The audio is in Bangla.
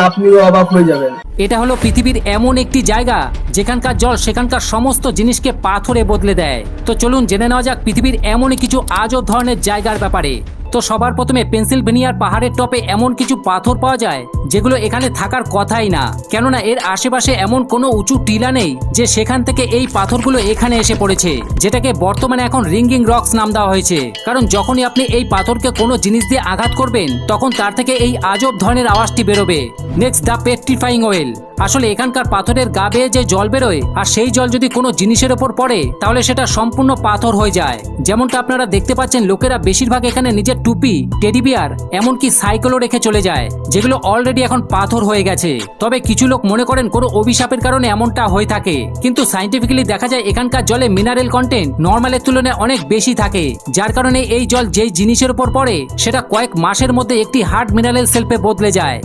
আপনিও অবাক হয়ে যাবেন। এটা হলো পৃথিবীর এমন একটি জায়গা যেখানকার জল সেখানকার সমস্ত জিনিসকে পাথরে বদলে দেয়। তো চলুন জেনে নেওয়া যাক পৃথিবীর এমনই কিছু আজব ধরনের জায়গার ব্যাপারে। তো সবার প্রথমে পেনসিলভেনিয়ার পাহাড়ের টপে এমন কিছু পাথর পাওয়া যায় যেগুলো এখানে থাকার কথাই না, কেননা এর আশেপাশে এমন কোনো উঁচু টিলা নেই যে সেখান থেকে এই পাথরগুলো এখানে এসে পড়েছে, যেটাকে বর্তমানে এখন রিঙ্গিং রক্স নাম দেওয়া হয়েছে। কারণ যখনই আপনি এই পাথরকে কোনো জিনিস দিয়ে আঘাত করবেন তখন তার থেকে এই আজব ধরনের আওয়াজটি বেরোবে। Next, the petrifying well. আসলে এখানকার পাথরের গা বেয়ে যে জল বেরোয় আর সেই জল যদি কোনো জিনিসের ওপর পড়ে তাহলে সেটা সম্পূর্ণ পাথর হয়ে যায়। যেমনটা আপনারা দেখতে পাচ্ছেন, লোকেরা বেশিরভাগ এখানে নিজের টুপি, টেডি বিয়ার, এমনকি সাইকেলও রেখে চলে যায়, যেগুলো অলরেডি এখন পাথর হয়ে গেছে। তবে কিছু লোক মনে করেন কোনো অভিশাপের কারণে এমনটা হয়ে থাকে, কিন্তু সাইন্টিফিক্যালি দেখা যায় এখানকার জলে মিনারেল কন্টেন্ট নর্মালের তুলনায় অনেক বেশি থাকে, যার কারণে এই জল যেই জিনিসের উপর পড়ে সেটা কয়েক মাসের মধ্যে একটি হার্ড মিনারেল সেলফে বদলে যায়।